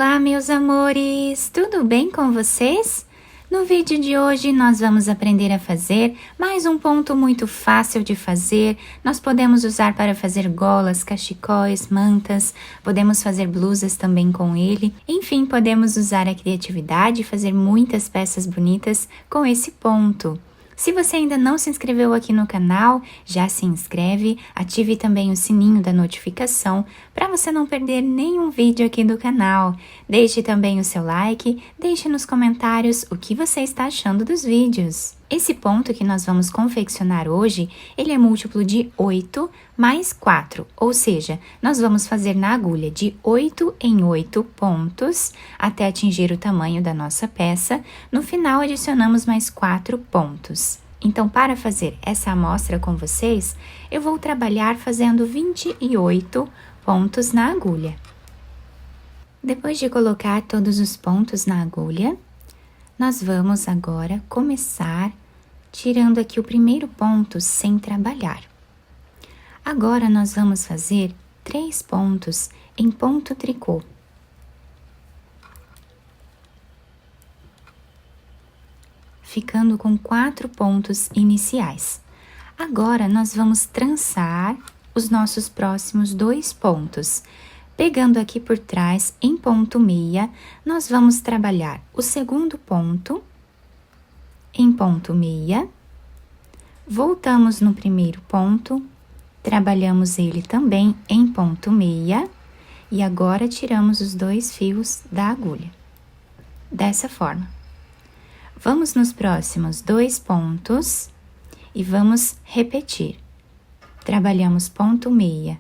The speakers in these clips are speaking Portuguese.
Olá, meus amores! Tudo bem com vocês? No vídeo de hoje, nós vamos aprender a fazer mais um ponto muito fácil de fazer. Nós podemos usar para fazer golas, cachecóis, mantas, podemos fazer blusas também com ele. Enfim, podemos usar a criatividade e fazer muitas peças bonitas com esse ponto. Se você ainda não se inscreveu aqui no canal, já se inscreve, ative também o sininho da notificação para você não perder nenhum vídeo aqui do canal. Deixe também o seu like, deixe nos comentários o que você está achando dos vídeos. Esse ponto que nós vamos confeccionar hoje, ele é múltiplo de 8 mais 4, ou seja, nós vamos fazer na agulha de 8 em 8 pontos até atingir o tamanho da nossa peça. No final, adicionamos mais 4 pontos. Então, para fazer essa amostra com vocês, eu vou trabalhar fazendo 28 pontos na agulha. Depois de colocar todos os pontos na agulha, nós vamos agora começar tirando aqui o primeiro ponto sem trabalhar. Agora, nós vamos fazer 3 pontos em ponto tricô. Ficando com 4 pontos iniciais. Agora, nós vamos trançar os nossos próximos 2 pontos. Pegando aqui por trás, em ponto meia, nós vamos trabalhar o segundo ponto em ponto meia, voltamos no primeiro ponto, trabalhamos ele também em ponto meia, e agora tiramos os 2 fios da agulha. Dessa forma. Vamos nos próximos 2 pontos e vamos repetir. Trabalhamos ponto meia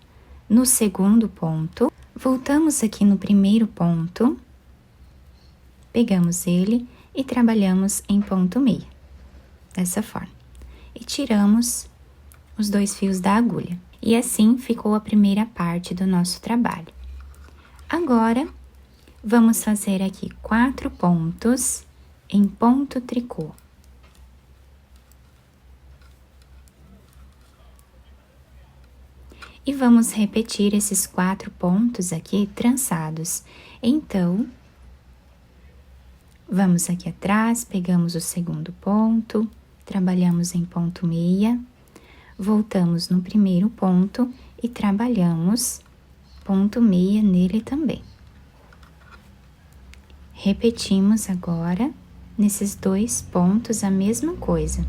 no segundo ponto, voltamos aqui no primeiro ponto, pegamos ele e trabalhamos em ponto meia, dessa forma. E tiramos os 2 fios da agulha. E assim ficou a primeira parte do nosso trabalho. Agora, vamos fazer aqui 4 pontos em ponto tricô. E vamos repetir esses 4 pontos aqui trançados. Então, vamos aqui atrás, pegamos o segundo ponto, trabalhamos em ponto meia, voltamos no primeiro ponto e trabalhamos ponto meia nele também. Repetimos agora, nesses 2 pontos, a mesma coisa.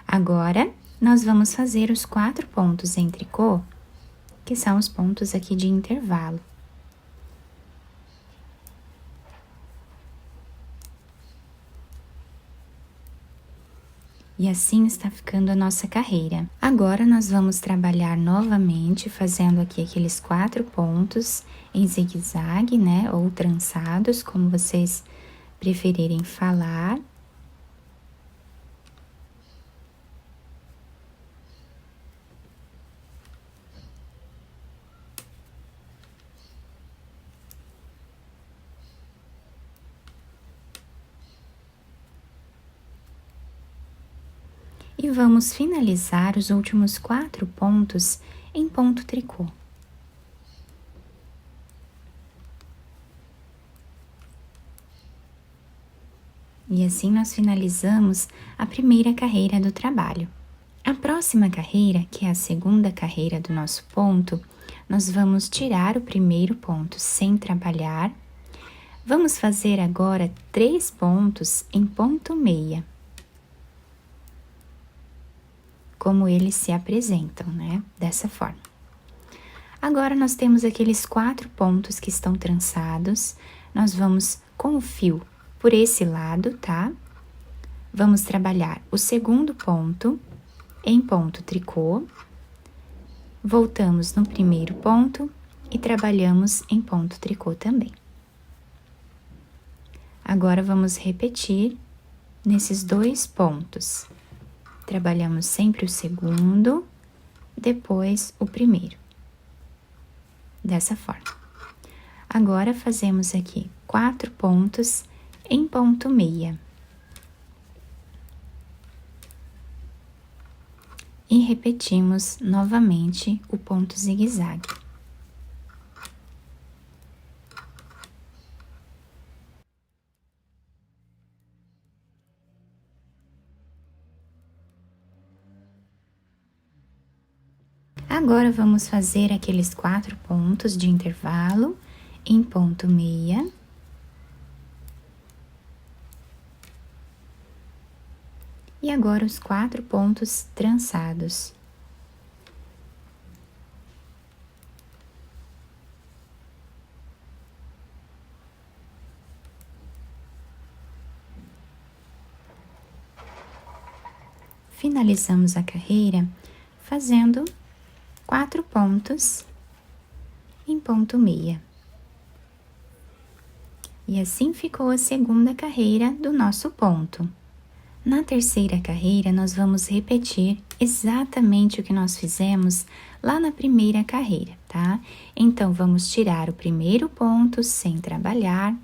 Agora, nós vamos fazer os 4 pontos em tricô, que são os pontos aqui de intervalo. E assim está ficando a nossa carreira. Agora, nós vamos trabalhar novamente, fazendo aqui aqueles 4 pontos em zigue-zague, né? Ou trançados, como vocês preferirem falar. E vamos finalizar os últimos 4 pontos em ponto tricô. E assim nós finalizamos a primeira carreira do trabalho. A próxima carreira, que é a segunda carreira do nosso ponto, nós vamos tirar o primeiro ponto sem trabalhar. Vamos fazer agora 3 pontos em ponto meia. Como eles se apresentam, né? Dessa forma. Agora, nós temos aqueles 4 pontos que estão trançados. Nós vamos com o fio por esse lado, tá? Vamos trabalhar o segundo ponto em ponto tricô. Voltamos no primeiro ponto e trabalhamos em ponto tricô também. Agora, vamos repetir nesses 2 pontos. Trabalhamos sempre o segundo, depois o primeiro. Dessa forma. Agora, fazemos aqui 4 pontos em ponto meia. e repetimos novamente o ponto zigue-zague. Agora, vamos fazer aqueles 4 pontos de intervalo em ponto meia. E agora, os 4 pontos trançados. Finalizamos a carreira fazendo 4 pontos em ponto meia. E assim ficou a segunda carreira do nosso ponto. Na terceira carreira, nós vamos repetir exatamente o que nós fizemos lá na primeira carreira, tá? Então, vamos tirar o primeiro ponto sem trabalhar.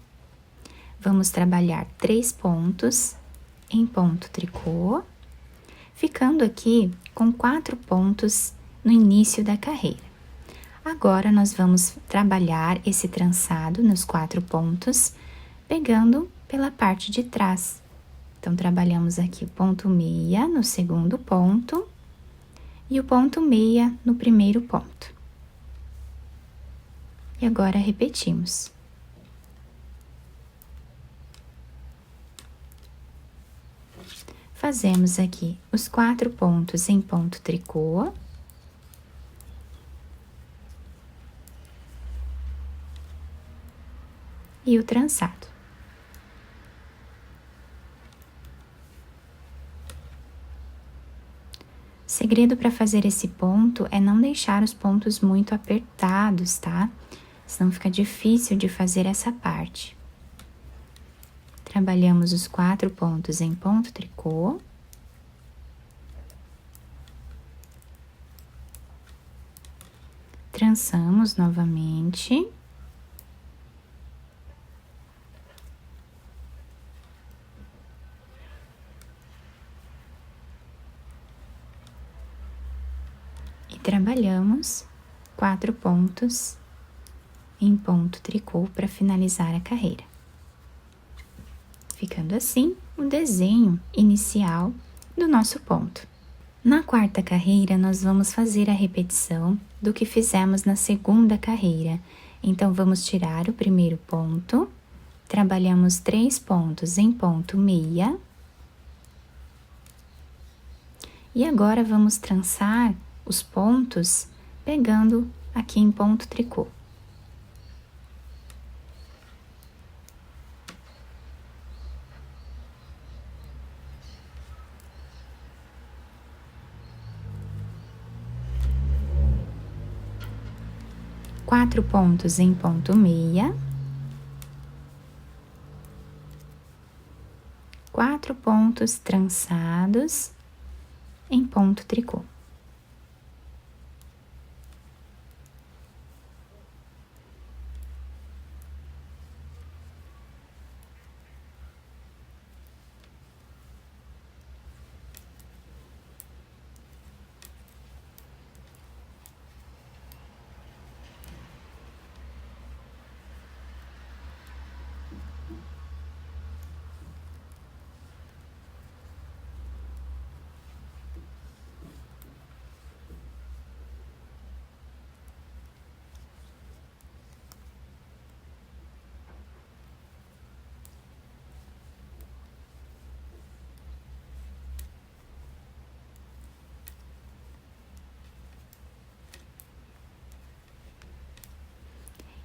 Vamos trabalhar 3 pontos em ponto tricô, ficando aqui com 4 pontos no início da carreira. Agora, nós vamos trabalhar esse trançado nos 4 pontos, pegando pela parte de trás. Então, trabalhamos aqui ponto meia no segundo ponto e o ponto meia no primeiro ponto. E agora, repetimos. Fazemos aqui os 4 pontos em ponto tricô. E o trançado. O segredo para fazer esse ponto é não deixar os pontos muito apertados, tá? Senão fica difícil de fazer essa parte. Trabalhamos os 4 pontos em ponto tricô. Trançamos novamente. E trabalhamos 4 pontos em ponto tricô para finalizar a carreira. Ficando assim o desenho inicial do nosso ponto. Na quarta carreira, nós vamos fazer a repetição do que fizemos na segunda carreira. Então, vamos tirar o primeiro ponto, trabalhamos 3 pontos em ponto meia. E agora, vamos trançar os pontos pegando aqui em ponto tricô. Quatro pontos em ponto meia, 4 pontos trançados em ponto tricô.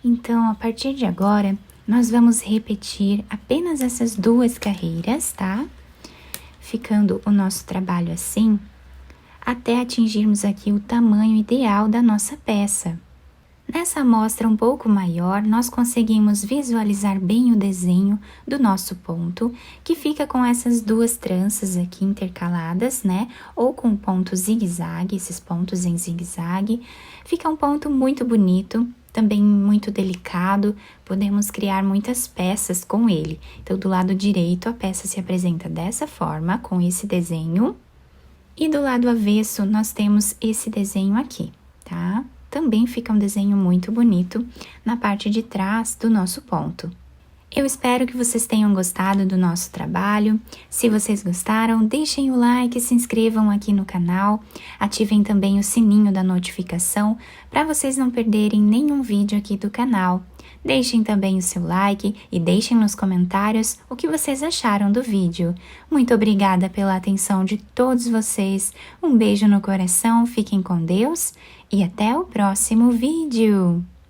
Então, a partir de agora, nós vamos repetir apenas essas 2 carreiras, tá? Ficando o nosso trabalho assim, até atingirmos aqui o tamanho ideal da nossa peça. Nessa amostra um pouco maior, nós conseguimos visualizar bem o desenho do nosso ponto, que fica com essas 2 tranças aqui intercaladas, né? Ou com ponto zigue-zague, esses pontos em zigue-zague. Fica um ponto muito bonito, também muito delicado, podemos criar muitas peças com ele. Então, do lado direito, a peça se apresenta dessa forma, com esse desenho. E do lado avesso, nós temos esse desenho aqui, tá? Também fica um desenho muito bonito na parte de trás do nosso ponto. Eu espero que vocês tenham gostado do nosso trabalho. Se vocês gostaram, deixem o like, se inscrevam aqui no canal, ativem também o sininho da notificação para vocês não perderem nenhum vídeo aqui do canal. Deixem também o seu like e deixem nos comentários o que vocês acharam do vídeo. Muito obrigada pela atenção de todos vocês. Um beijo no coração, fiquem com Deus e até o próximo vídeo!